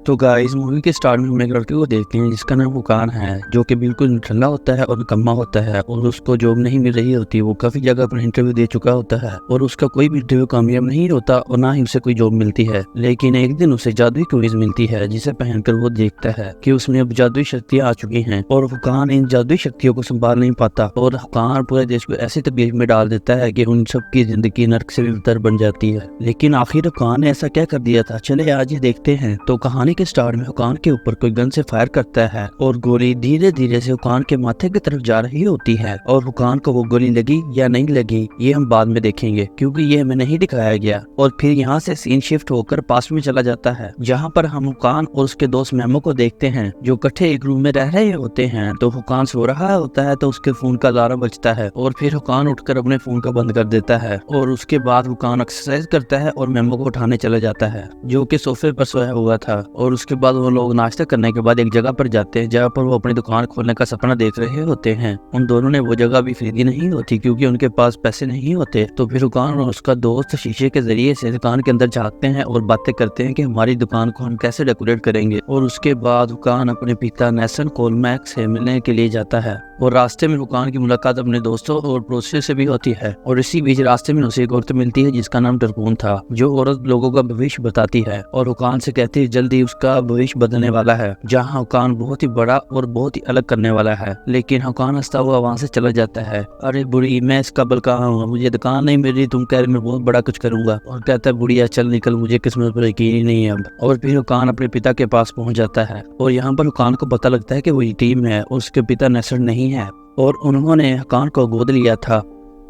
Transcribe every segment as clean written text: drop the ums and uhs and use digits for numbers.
तो guys movie के start में हम एक लड़के को देखते हैं जिसका नाम फुकान है, जो कि बिल्कुल निठल्ला होता है और निकम्मा होता है और उसको जॉब नहीं मिल रही होती। वो काफी जगह पर इंटरव्यू दे चुका होता है और उसका कोई भी इंटरव्यू कामयाब नहीं होता और ना ही उसे कोई जॉब मिलती है। लेकिन एक दिन उसे जादुई कमीज मिलती है जिसे पहनकर वो देखता है कि उसमें अब जादुई शक्तियां आ चुकी हैं और फुकान इन जादुई शक्तियों को संभाल नहीं पाता और फुकान पूरे देश को ऐसी तकलीफ में डाल देता है कि उन सब की जिंदगी नर्क से भी बदतर बन जाती है। लेकिन आखिर फुकान ने ऐसा क्या कर दिया था, चले आज ये देखते हैं। तो कहानी के स्टार्ट में फुकान के ऊपर कोई गन से फायर करता है और गोली धीरे धीरे से फुकान के माथे की तरफ जा रही होती है और फुकान को वो गोली लगी या नहीं लगी ये हम बाद में देखेंगे, क्योंकि ये हमें नहीं दिखाया गया। और फिर यहाँ से सीन शिफ्ट होकर पास में चला जाता है, जहाँ पर हम फुकान और उसके दोस्त मेमो को देखते हैं जो इकट्ठे एक रूम में रह रहे होते हैं। तो फुकान सो रहा होता है तो उसके फोन का अलार्म बजता है और फिर फुकान उठकर अपने फोन का बंद कर देता है और उसके बाद फुकान एक्सरसाइज करता है और मेमो को उठाने चला जाता है जो कि सोफे पर सोया हुआ था। और उसके बाद वो लोग नाश्ता करने के बाद एक जगह पर जाते हैं जहाँ पर वो अपनी दुकान खोलने का सपना देख रहे होते हैं। उन दोनों ने वो जगह भी खरीदी नहीं होती क्योंकि उनके पास पैसे नहीं होते। तो फिर दुकान और उसका दोस्त शीशे के जरिए से दुकान के अंदर झांकते हैं और बातें करते हैं कि हमारी दुकान को हम कैसे डेकोरेट करेंगे। और उसके बाद दुकान अपने पिता नेल्सन कोलमैक से मिलने के लिए जाता है और रास्ते में फुकान की मुलाकात अपने दोस्तों और पड़ोसियों से भी होती है। और इसी बीच रास्ते में उसे एक औरत मिलती है जिसका नाम टरकून था, जो औरत लोगों का भविष्य बताती है और फुकान से कहती है जल्दी उसका भविष्य बदलने वाला है, जहाँ फुकान बहुत ही बड़ा और बहुत ही अलग करने वाला है। लेकिन फुकान हंसता हुआ वहाँ से चला जाता है। अरे बुढ़ी, मैं इस काबिल कहाँ हूँ, मुझे दुकान नहीं मिल रही, तुम कह रहे मैं बहुत बड़ा कुछ करूंगा। और कहता है बुढ़िया चल निकल, मुझे किस्मत पर यकीन ही नहीं है अब। और फिर फुकान अपने पिता के पास पहुँच जाता है और यहाँ पर फुकान को पता लगता है कि वो यतीम है और उसके पिता नेल्सन नहीं है और उन्होंने फुकान को गोद लिया था।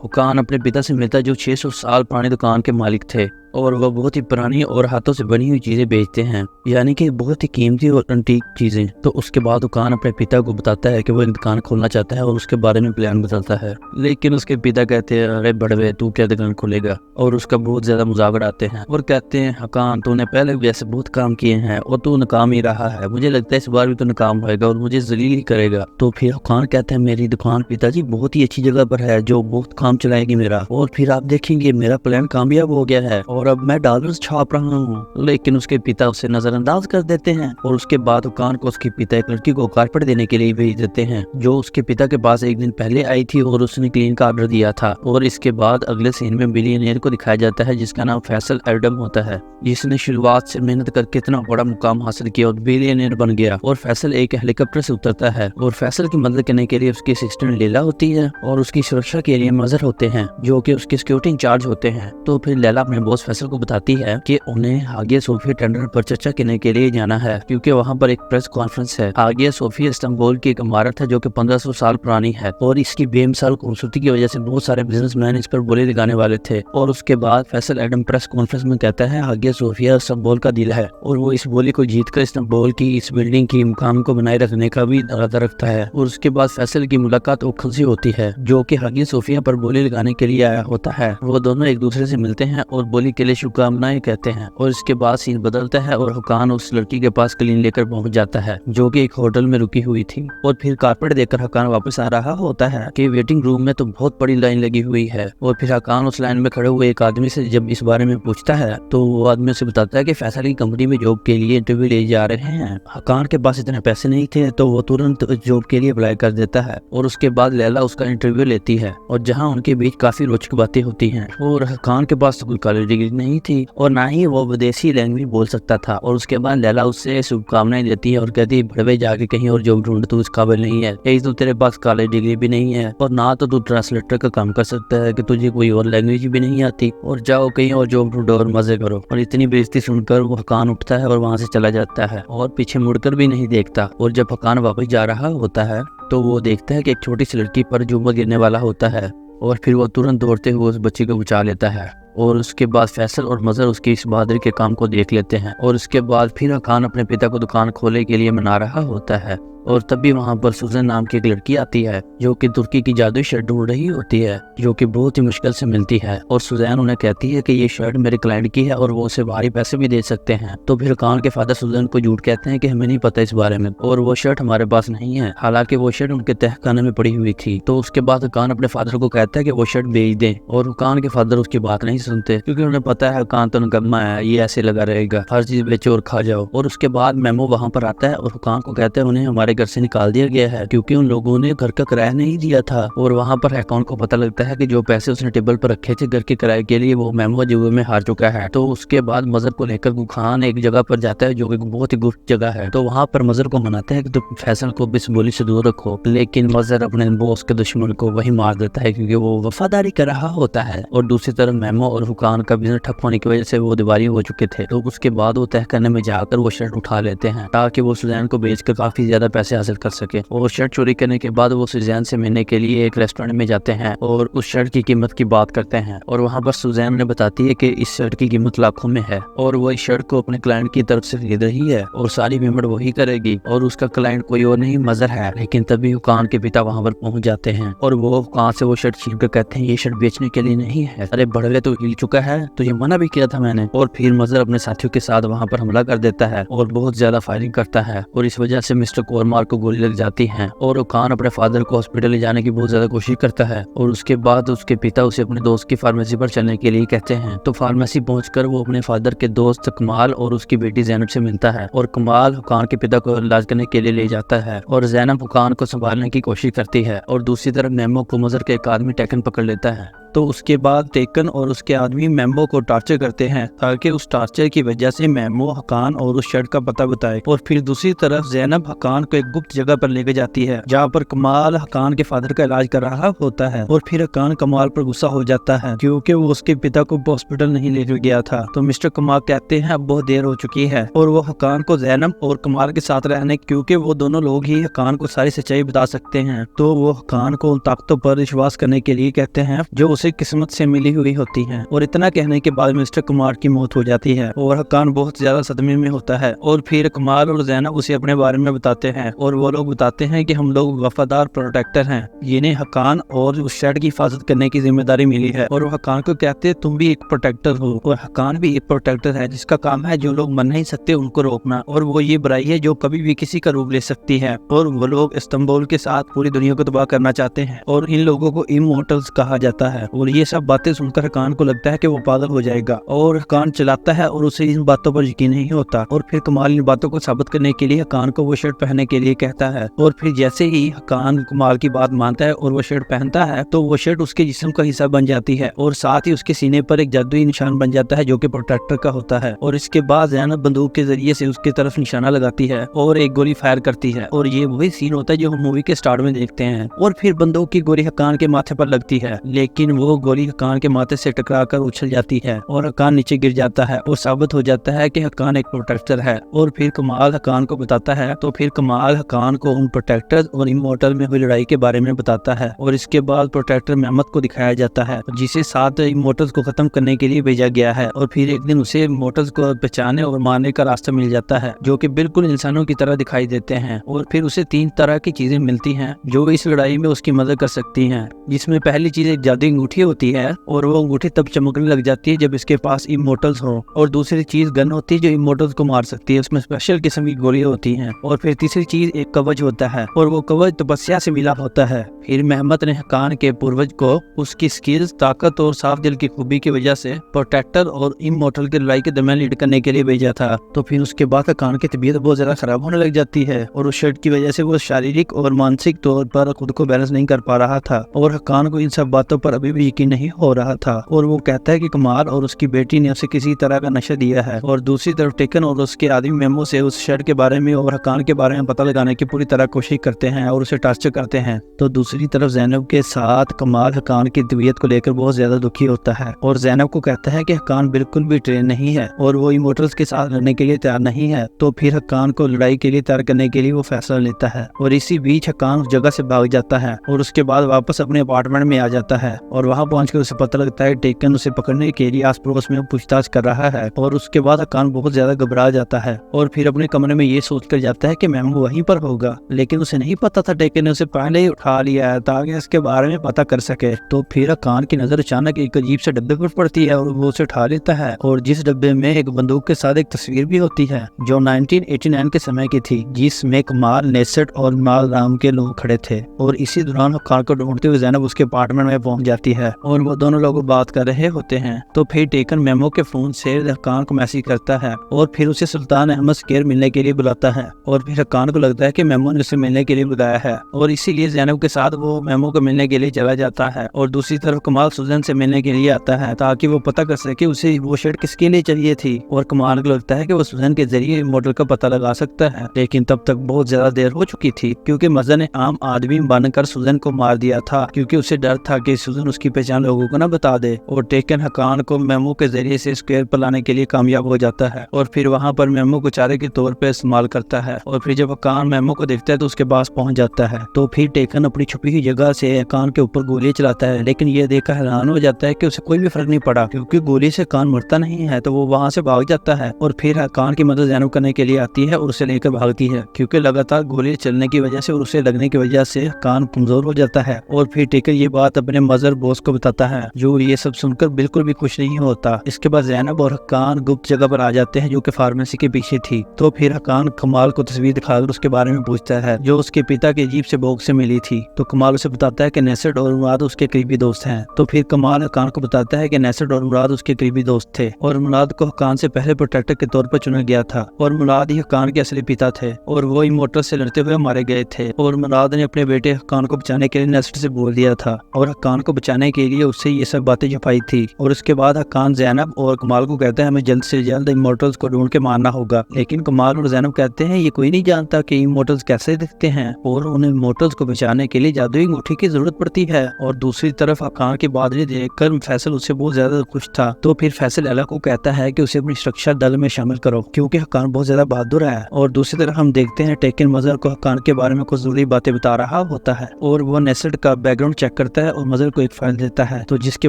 फुकान अपने पिता से मिलता जो 600 साल पुरानी दुकान के मालिक थे और वह बहुत ही पुरानी और हाथों से बनी हुई चीजें बेचते हैं, यानी कि बहुत ही कीमती और एंटीक चीजें। तो उसके बाद दुकान अपने पिता को बताता है कि वो एक दुकान खोलना चाहता है और उसके बारे में प्लान बताता है। लेकिन उसके पिता कहते हैं अरे बड़वे, तू क्या दुकान खोलेगा, और उसका बहुत ज्यादा मजाक उड़ाते हैं और कहते हैं हकान तूने पहले भी ऐसे बहुत काम किए हैं और तू नाकाम ही रहा है, मुझे लगता है इस बार भी तो नाकाम होएगा और मुझे जलील ही करेगा। तो फिर हकान कहते हैं मेरी दुकान पिताजी बहुत ही अच्छी जगह पर है जो बहुत काम चलाएगी मेरा, और फिर आप देखेंगे मेरा प्लान कामयाब हो गया है और अब मैं डॉलर्स छाप रहा हूँ। लेकिन उसके पिता उसे नजरअंदाज कर देते हैं और उसके बाद फुकान को उसके पिता एक लड़की को कारपेट देने के लिए भेज देते हैं जो उसके पिता के पास एक दिन पहले आई थी और उसने क्लीन का ऑर्डर दिया था। और इसके बाद अगले सीन में बिलियनियर को दिखाया जाता है जिसका नाम फैसल एडम होता है, जिसने शुरुआत से मेहनत करके इतना बड़ा मुकाम हासिल किया और बिलियनियर बन गया। और फैसल एक हेलीकॉप्टर से उतरता है और फैसल की मदद करने के लिए उसकी असिस्टेंट लैला होती है और उसकी सुरक्षा के लिए मजहर होते हैं जो कि उसके सिक्योरिटी इंचार्ज होते हैं। तो फिर लैला अपने बॉस फैसल को बताती है कि उन्हें हागिया सोफिया टेंडर पर चर्चा करने के लिए जाना है क्योंकि वहाँ पर एक प्रेस कॉन्फ्रेंस है। हागिया सोफिया इस्तांबुल की एक इमारत है जो कि 1500 साल पुरानी है और इसकी बेमिसाल खूबसूरती की वजह से बहुत सारे बिजनेसमैन इस पर बोली लगाने वाले थे। और उसके बाद फैसल एडम प्रेस कॉन्फ्रेंस में कहता है हागिया सोफिया इस्तांबुल का दिल है और वो इस बोली को जीतकर इस्तांबुल की इस बिल्डिंग की मुकाम को बनाए रखने का भी इरादा रखता है। और उसके बाद फैसल की मुलाकात ओखल से होती है जो कि हागिया सोफिया पर बोली लगाने के लिए आया होता है। वो दोनों एक दूसरे से मिलते हैं और बोली के लिए शुभकामनाएं कहते हैं। और इसके बाद सीन बदलता है और फुकान उस लड़की के पास क्लीन लेकर पहुंच जाता है जो कि एक होटल में रुकी हुई थी। और फिर कारपेट देकर फुकान वापस आ रहा होता है कि वेटिंग रूम में तो बहुत बड़ी लाइन लगी हुई है। और फिर फुकान उस लाइन में खड़े हुए एक आदमी से जब इस बारे में पूछता है तो वो आदमी उसे बताता है कि फैसल की कंपनी में जॉब के लिए इंटरव्यू ले जा रहे हैं। फुकान के पास इतने पैसे नहीं थे तो वो तुरंत जॉब के लिए अप्लाई कर देता है। और उसके बाद लैला उसका इंटरव्यू लेती है और जहाँ उनके बीच काफी रोचक बातें होती हैं। और फुकान के पास कोई कॉलेज डिग्री नहीं थी और ना ही वो विदेशी लैंग्वेज बोल सकता था। और उसके बाद लैला उससे शुभकामनाएं देती है और कहती है बड़वे जाके कहीं और जॉब ढूंढ, तू इस काबिल नहीं है, एक तो तेरे पास कॉलेज डिग्री भी नहीं है और ना तो तू ट्रांसलेटर का काम कर सकता है कि तुझे कोई और लैंग्वेज भी नहीं आती, और जाओ कहीं और जॉब ढूंढो और मजे करो। और इतनी बेइज्जती सुनकर वो फुकान उठता है और वहाँ से चला जाता है और पीछे मुड़कर भी नहीं देखता। और जब फुकान वापस जा रहा होता है तो वो देखता है कि एक छोटी सी लड़की पर जुम्मन गिरने वाला होता है और फिर वो तुरंत दौड़ते हुए उस बच्ची को बचा लेता है। और उसके बाद फैसल और मजहर उसकी इस बहादुरी के काम को देख लेते हैं। और उसके बाद फिर फुकान अपने पिता को दुकान खोलने के लिए मना रहा होता है और तभी वहाँ पर सुजैन नाम की एक लड़की आती है जो कि तुर्की की जादुई शर्ट ढूंढ रही होती है, जो कि बहुत ही मुश्किल से मिलती है। और सुजैन उन्हें कहती है कि ये शर्ट मेरे क्लाइंट की है और वो उसे भारी पैसे भी दे सकते हैं। तो फिर कान के फादर सुजैन को झूठ कहते हैं कि हमें नहीं पता इस बारे में और वो शर्ट हमारे पास नहीं है, हालांकि वो शर्ट उनके तहखाने में पड़ी हुई थी। तो उसके बाद कान अपने फादर को कहता है कि वो शर्ट बेच दें, और कान के फादर उसकी बात नहीं सुनते क्योंकि उन्हें पता है कान तो निकम्मा है, ये ऐसे लगा रहेगा, हर चीज बेचो और खा जाओ। और उसके बाद मेमो वहाँ पर आता है और कान को कहता है उन्हें हमारे घर से निकाल दिया गया है क्योंकि उन लोगों ने घर का किराया नहीं दिया था। और वहाँ पर हैकान को पता लगता है कि जो पैसे उसने टेबल पर रखे थे घर के किराए के लिए वो मेमो जुए में हार चुका है। तो उसके बाद मजर को लेकर खान एक जगह पर जाता है जो कि बहुत ही गुप्त जगह है। तो वहाँ पर मजर को मनाता है कि तुम फैसल को इस बोली से दूर रखो, लेकिन मजर अपने बॉस के दुश्मन को वही मार देता है क्योंकि वो वफादारी कर रहा होता है। और दूसरी तरफ मेमो और हुकान का बिजनेस ठप होने की वजह से वो दिवालिया हो चुके थे। तो उसके बाद वो तय करने में जाकर वो शर्ट उठा लेते हैं ताकि वो सुजैन को बेचकर काफी ज्यादा पैसे हासिल कर सके। और शर्ट चोरी करने के बाद वो सुजैन से मिलने के लिए एक रेस्टोरेंट में जाते हैं और उस शर्ट की कीमत की बात करते हैं। और वहाँ पर सुजैन ने बताती है कि इस शर्ट की कीमत लाखों में है और वो इस शर्ट को अपने क्लाइंट की तरफ से खरीद रही है और सारी पेमेंट वही करेगी और उसका क्लाइंट कोई और नहीं मजर है। लेकिन तभी हुकान के पिता वहाँ पर पहुँच जाते हैं और वो हुकान से वो शर्ट छीन कर कहते हैं ये शर्ट बेचने के लिए नहीं है, अरे बड़वे तो हिल चुका है, तो ये मना भी किया था मैंने। और फिर मजर अपने साथियों के साथ वहाँ पर हमला कर देता है और बहुत ज्यादा फायरिंग करता है और इस वजह से मिस्टर कोरमार को गोली लग जाती है और हुकान अपने फादर को हॉस्पिटल ले जाने की बहुत ज्यादा कोशिश करता है। और उसके बाद उसके पिता उसे अपने दोस्त की फार्मेसी पर चलने के लिए कहते हैं। तो फार्मेसी पहुंचकर वो अपने फादर के दोस्त कमाल और उसकी बेटी जैनब से मिलता है और कमाल हुकान के पिता को इलाज करने के लिए ले जाता है और जैनब हुकान को संभालने की कोशिश करती है। और दूसरी तरफ मेमो को मजर के एक आदमी टेकन पकड़ लेता है। तो उसके बाद टेकन और उसके आदमी मेमो को टार्चर करते हैं ताकि उस टार्चर की वजह से मेमो हकान और उस शर्ट का पता बताए। और फिर दूसरी तरफ जैनब हकान को एक गुप्त जगह पर लेके जाती है जहाँ पर कमाल हकान के फादर का इलाज कर रहा होता है। और फिर हकान कमाल पर गुस्सा हो जाता है क्योंकि वो उसके पिता को हॉस्पिटल नहीं ले गया था। तो मिस्टर कमाल कहते हैं अब बहुत देर हो चुकी है और वो हकान को जैनब और कमाल के साथ रहने क्योंकि वो दोनों लोग ही हकान को सारी सच्चाई बता सकते हैं। तो वो हकान को उन ताकतों पर विश्वास करने के लिए कहते हैं जो उसे किस्मत से मिली हुई होती है। और इतना कहने के बाद मिस्टर कुमार की मौत हो जाती है और हकान बहुत ज्यादा सदमे में होता है। और फिर कमाल और जैनब उसे अपने बारे में बताते हैं और वो लोग बताते हैं कि हम लोग वफादार प्रोटेक्टर हैं, जिन्हें हकान और उस शर्ट की हिफाजत करने की जिम्मेदारी मिली है। और वो हकान को कहते हैं तुम भी एक प्रोटेक्टर हो और हकान भी एक प्रोटेक्टर है जिसका काम है जो लोग मन नहीं सकते उनको रोकना, और वो ये बुराई है जो कभी भी किसी का रूप ले सकती है। और वो लोग इस्तांबुल के साथ पूरी दुनिया को तबाह करना चाहते हैं और इन लोगों को इमोर्टल्स कहा जाता है। और ये सब बातें सुनकर हकान को लगता है कि वो पागल हो जाएगा और हकान चलाता है और उसे इन बातों पर यकीन नहीं होता। और फिर कमाल इन बातों को साबित करने के लिए हकान को वो शर्ट पहनने के लिए कहता है। और फिर जैसे ही हकान कमाल की बात मानता है और वो शर्ट पहनता है तो वो शर्ट उसके जिस्म का हिस्सा बन जाती है और साथ ही उसके सीने पर एक जादुई निशान बन जाता है जो कि प्रोटेक्टर का होता है। और इसके बाद जैनब बंदूक के जरिए से उसके तरफ निशाना लगाती है और एक गोली फायर करती है और ये वही सीन होता है जो हम मूवी के स्टार्ट में देखते हैं। और फिर बंदूक की गोली हकान के माथे पर लगती है लेकिन वो गोली हकान के माथे से टकराकर उछल जाती है और हकान नीचे गिर जाता है और साबित हो जाता है कि हकान एक प्रोटेक्टर है। और फिर कमाल हकान को बताता है तो फिर कमाल हकान को उन प्रोटेक्टर और इमोर्टल में हुई लड़ाई के बारे में बताता है। और इसके बाद प्रोटेक्टर मेहमद को दिखाया जाता है जिसे 7 इमोर्टल्स को खत्म करने के लिए भेजा गया है। और फिर एक दिन उसे इमोर्टल्स को बचाने और मारने का रास्ता मिल जाता है जो कि बिल्कुल इंसानों की तरह दिखाई देते हैं। और फिर उसे 3 तरह की चीजें मिलती हैं जो इस लड़ाई में उसकी मदद कर सकती हैं, जिसमें पहली चीज एक जादुई अंगूठी होती है और वो अंगूठी तब चमकने लग जाती है जब इसके पास इमोर्टल्स हो। और दूसरी चीज गन होती है जो इमोर्टल्स को मार सकती है, उसमें स्पेशल किस्म की गोलियां होती हैं। और फिर तीसरी चीज एक कवच होता है और वो कवच तपस्या से मिला होता है। फिर मेहमद ने हकान के पूर्वज को उसकी स्किल्स, ताकत और साफ दिल की खूबी की वजह से प्रोटेक्टर और इमोर्टल की लड़ाई के दरमियान लीड करने के लिए भेजा था। तो फिर उसके बाद हकान की तबीयत बहुत ज्यादा खराब होने लग जाती है और उस शर्ट की वजह से वो शारीरिक और मानसिक तौर पर खुद को बैलेंस नहीं कर पा रहा था। और हकान को इन सब बातों पर अभी भी यकीन नहीं हो रहा था और वो कहता है कि कमाल और उसकी बेटी ने उसे किसी तरह का नशा दिया है। और दूसरी तरफ टेकन और उसके आदमी मेमो से उस शर्ट के बारे में और हकान के बारे में पता लगाने की पूरी तरह कोशिश करते हैं और उसे टार्चर करते हैं। तो दूसरी तरफ जैनब के साथ कमाल हकान की तबीयत को लेकर बहुत ज्यादा दुखी होता है और जैनब को कहता है कि हकान बिल्कुल भी ट्रेन नहीं है और वो इमोर्टल्स के साथ लड़ने के लिए तैयार नहीं है। तो फिर हकान को लड़ाई के लिए तैयार करने के लिए वो फैसला लेता है और इसी बीच हकान उस जगह से भाग जाता है और उसके बाद वापस अपने अपार्टमेंट में आ जाता है। और और वहाँ पहुंचकर उसे पता लगता है टेकन उसे पकड़ने के लिए आस पड़ोस में पूछताछ कर रहा है। और उसके बाद हकान बहुत ज्यादा घबरा जाता है और फिर अपने कमरे में ये सोच कर जाता है कि मेमो वहीं पर होगा, लेकिन उसे नहीं पता था टेकन ने उसे पहले ही उठा लिया है ताकि इसके बारे में पता कर सके। तो फिर हकान की नजर अचानक एक अजीब से डब्बे पर पड़ती है और वो उसे उठा लेता है और जिस डब्बे में एक बंदूक के साथ एक तस्वीर भी होती है जो 1989 के समय की थी, जिसमें कमाल, नेसट और माल राम के लोग खड़े थे। और इसी दौरान हकान को ढूंढते हुए ज़ैनब उसके अपार्टमेंट में पहुंच जाती है और वो दोनों लोग बात कर रहे होते हैं। तो फिर टेकन मेमो के फोन से हकान को मैसेज करता है और फिर उसे सुल्तान अहमद स्केर मिलने के लिए बुलाता है। और फिर हकान को लगता है कि मेमो ने उसे मिलने के लिए बुलाया है और इसीलिए ज़ैनब के साथ वो मेमो को मिलने के लिए चला जाता है। और दूसरी तरफ कमाल सुजन से मिलने के लिए आता है ताकि वो पता कर सके उसे वो शर्ट किसके लिए चाहिए थी। और कमाल को लगता है कि वो सुजन के जरिए मॉडल का पता लगा सकता है, लेकिन तब तक बहुत ज्यादा देर हो चुकी थी क्योंकि मजर ने आम आदमी बनकर सुजन को मार दिया था क्योंकि उसे डर था कि सुजन उसकी पहचान लोगों को न बता दे। और टेकन हकान को मेमो के जरिए से स्क्वायर पर लाने के लिए कामयाब हो जाता है और फिर वहाँ पर मेमो को चारे के तौर पर इस्तेमाल करता है। और फिर जब हकान मेमो को देखता है तो उसके पास पहुंच जाता है। तो फिर टेकन अपनी छुपी हुई जगह से हकान के ऊपर गोली चलाता है, लेकिन ये देखकर हैरान हो जाता है कि उसे कोई भी फर्क नहीं पड़ा क्योंकि गोली से कान मरता नहीं है। तो वो वहाँ से भाग जाता है और फिर हकान की मदद ज़ैनब करने के लिए आती है और उसे लेकर भागती है क्योंकि लगातार गोली चलने की वजह से और उसे लगने की वजह से कान कमजोर हो जाता है। और फिर टेकन ये बात अपने मदर बॉस को बताता है जो ये सब सुनकर बिल्कुल भी खुश नहीं होता। इसके बाद ज़ैनब और हकान गुप्त जगह पर आ जाते हैं जो कि फार्मेसी के पीछे थी। तो फिर हकान कमाल को तस्वीर दिखाकर उसके बारे में पूछता है जो उसके पिता के अजीब से बॉक्स से मिली थी। तो कमाल उसे बताता है कि नेसट और मुराद उसके करीबी दोस्त हैं। तो फिर कमाल हकान को बताता है कि नेसट और मुराद उसके करीबी दोस्त थे और मुराद को हकान से पहले प्रोटेक्टर के तौर पर चुना गया था और मुराद ही हकान के असली पिता थे और वो इमोर्टल से लड़ते हुए मारे गए थे। और मुराद ने अपने बेटे हकान को बचाने के लिए नेसट से बोल दिया था और हकान को बचाने के लिए उससे ये सब बातें छुपाई थी। और उसके बाद हकान ज़ैनब और कमाल को कहता है हमें जल्द से जल्द इमोर्टल्स को ढूंढ के मारना होगा, लेकिन कमाल और ज़ैनब कहते हैं ये कोई नहीं जानता कि इमोर्टल्स कैसे दिखते हैं और उन्हें इमोर्टल्स को बचाने के लिए जादुई अंगूठी की जरूरत पड़ती है। और दूसरी तरफ हकान की बहादुरी देखकर फैसल उससे बहुत ज्यादा खुश था। तो फिर फैसल अल्लाह को कहता है कि उसे अपनी सुरक्षा दल में शामिल करो क्योंकि हकान बहुत ज्यादा बहादुर है। और दूसरी तरफ हम देखते हैं टेकन मजर को हकान के बारे में कुछ जरूरी बातें बता रहा होता है और वो नेसट का बैकग्राउंड चेक करता है और मजर को एक फाइल देता है। तो जिसके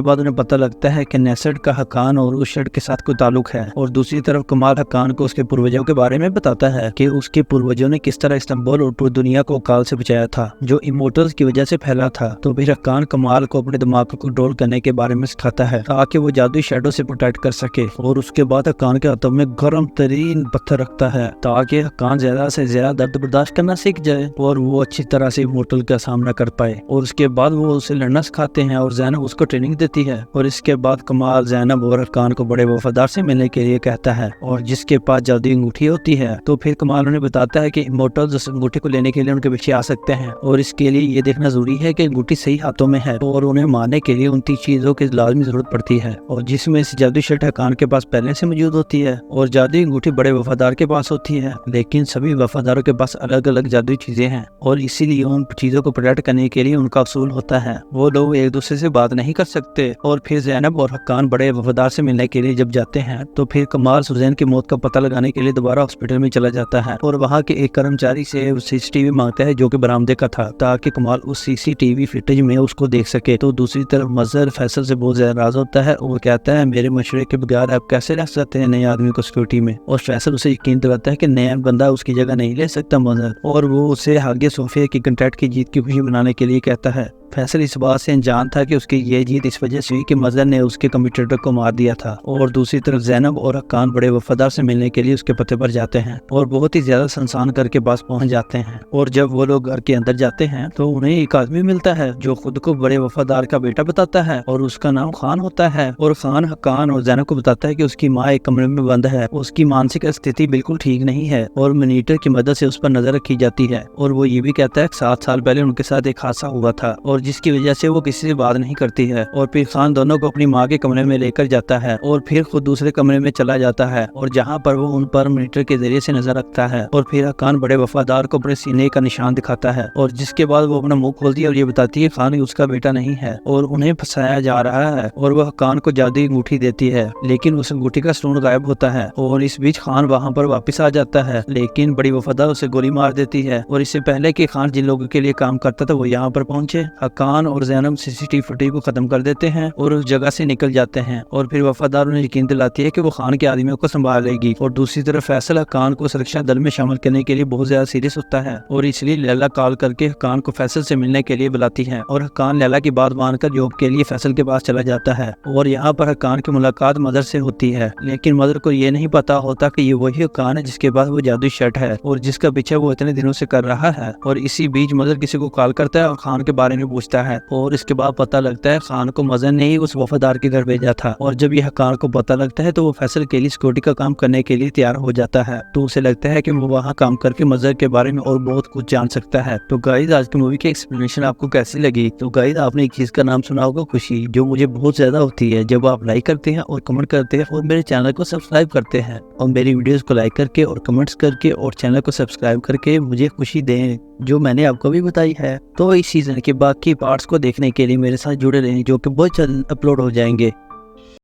बाद उन्हें पता लगता है कि नेसट का हकान और उस शर्ट के साथ कोई ताल्लुक है। और दूसरी तरफ कमाल हकान को उसके पूर्वजों के बारे में बताता है कि उसके पूर्वजों ने किस तरह इस्तांबुल और पूरी दुनिया को अकाल से बचाया था जो इमोर्टल्स की वजह से फैला था। तो फिर हकान कमाल को अपने दिमाग को कंट्रोल करने के बारे में सिखाता है ताकि वो जादुई शैडो से प्रोटेक्ट कर सके। और उसके बाद हकान के हाथों में गर्म तरीन पत्थर रखता है ताकि हकान ज्यादा से ज्यादा दर्द बर्दाश्त करना सीख जाए और वो अच्छी तरह से इमोर्टल का सामना कर पाए। और उसके बाद वो उसे लड़ना सिखाते हैं और ज़ैनब उसको ट्रेनिंग देती है। और इसके बाद कमाल ज़ैनब और हकान को बड़े वफादार से मिलने के लिए कहता है और जिसके पास जादुई अंगूठी होती है। तो फिर कमाल उन्हें बताता है कि इमोर्टल्स उस अंगूठी को लेने के लिए उनके पीछे आ सकते हैं और इसके लिए ये देखना जरूरी है कि अंगूठी सही हाथों में है और उन्हें मारने के लिए उन 3 चीजों की लाजमी जरूरत पड़ती है और जिसमें से जादुई शर्ट हकान के पास पहले से मौजूद होती है और जादुई अंगूठी बड़े वफादार के पास होती है, लेकिन सभी वफादारों के पास अलग अलग जादुई चीजें हैं और इसीलिए उन चीजों को प्रोटेक्ट करने के लिए उनका असूल होता है वो लोग एक दूसरे से बात नहीं कर सकते। और फिर ज़ैनब और हकान बड़े वफादार से मिलने के लिए जब जाते हैं तो फिर कमाल सुजैन की मौत का पता लगाने के लिए दोबारा हॉस्पिटल में चला जाता है और वहाँ के एक कर्मचारी से CCTV मांगता है जो कि बरामदे का था ताकि कमाल उस CCTV फुटेज में उसको देख सके। तो दूसरी तरफ मजहर फैसल से बहुत ज्यादा नाराज होता है और वो कहता है मेरे मशवरे के बगैर आप कैसे रख सकते हैं नए आदमी को सिक्योरिटी में। और फैसल उसे यकीन दिलाता है कि नया बंदा उसकी जगह नहीं ले सकता मजहर, और वो उसे आगे सोफिया की कंट्रैक्ट की जीत की खुशी मनाने के लिए कहता है। फैसल इस बात से अनजान था कि उसकी ये जीत इस वजह से हुई कि मजहर ने उसके कंप्यूटर को मार दिया था। और दूसरी तरफ ज़ैनब और हकान बड़े वफादार से मिलने के लिए उसके पते पर जाते हैं और बहुत ही ज्यादा संसान घर के पास पहुंच जाते हैं। और जब वो लोग घर के अंदर जाते हैं तो उन्हें एक आदमी मिलता है जो खुद को बड़े वफादार का बेटा बताता है और उसका नाम खान होता है। और खान हकान और ज़ैनब को बताता है कि उसकी माँ एक कमरे में बंद है, उसकी मानसिक स्थिति बिल्कुल ठीक नहीं है और मॉनिटर की मदद से उस पर नजर रखी जाती है। और वो ये भी कहता है 7 साल पहले उनके साथ एक हादसा हुआ था और जिसकी वजह से वो किसी से बात नहीं करती है। और फिर खान दोनों को अपनी माँ के कमरे में लेकर जाता है और फिर खुद दूसरे कमरे में चला जाता है और जहाँ पर वो उन पर मॉनिटर के जरिए से नजर रखता है। और फिर खान बड़े वफादार को अपने सीने का निशान दिखाता है और जिसके बाद वो अपना मुंह खोलती है और ये बताती है खान उसका बेटा नहीं है और उन्हें फंसाया जा रहा है। और वह खान को जादुई अंगूठी देती है लेकिन उस अंगूठी का स्टोन गायब होता है और इस बीच खान वहाँ पर वापस आ जाता है, लेकिन बड़ी वफादार उसे गोली मार देती है। और इससे पहले कि खान जिन लोगों के लिए काम करता था वो यहाँ पर पहुंचे, हकान और ज़ैनब CCTV फटी को खत्म कर देते हैं और उस जगह से निकल जाते हैं। और फिर वफादार उन्हें यकीन दिलाती है कि वो खान के आदमियों को संभालेगी। और दूसरी तरफ फैसल खान को सुरक्षा दल में शामिल करने के लिए बहुत ज्यादा सीरियस होता है और इसलिए लैला कॉल करके खान को फैसल से मिलने के लिए बुलाती है। और खान लैला की बात मानकर जॉब के लिए फैसल के पास चला जाता है। और यहाँ पर खान की मुलाकात मदर से होती है, लेकिन मदर को ये नहीं पता होता कि ये वही खान है जिसके पास वो जादुई शर्ट है और जिसका पीछा वो इतने दिनों से कर रहा है। और इसी बीच मदर किसी को कॉल करता है और खान के बारे में पूछता है और इसके बाद पता लगता है खान को मदर ने ही उस वफादार के घर भेजा था। और जब यह खान को पता लगता है तो वो फैसल के लिए सिक्योरिटी का काम करने के लिए तैयार हो जाता है। तो उसे लगता है कि वो वहाँ काम करके मदर के बारे में और बहुत कुछ जान सकता है। तो गाइस, आज की मूवी की एक्सप्लेनेशन आपको कैसी लगी? तो गाइस, आपने एक चीज का नाम सुना होगा, खुशी, जो मुझे बहुत ज्यादा होती है जब आप लाइक करते हैं और कमेंट करते हैं और मेरे चैनल को सब्सक्राइब करते हैं। और मेरी वीडियोस को लाइक करके और कमेंट्स करके और चैनल को सब्सक्राइब करके मुझे खुशी दें, जो मैंने आपको भी बताई है। तो इस सीजन के बाकी पार्ट्स को देखने के लिए मेरे साथ जुड़े रहें, जो कि बहुत जल्द अपलोड हो जाएंगे।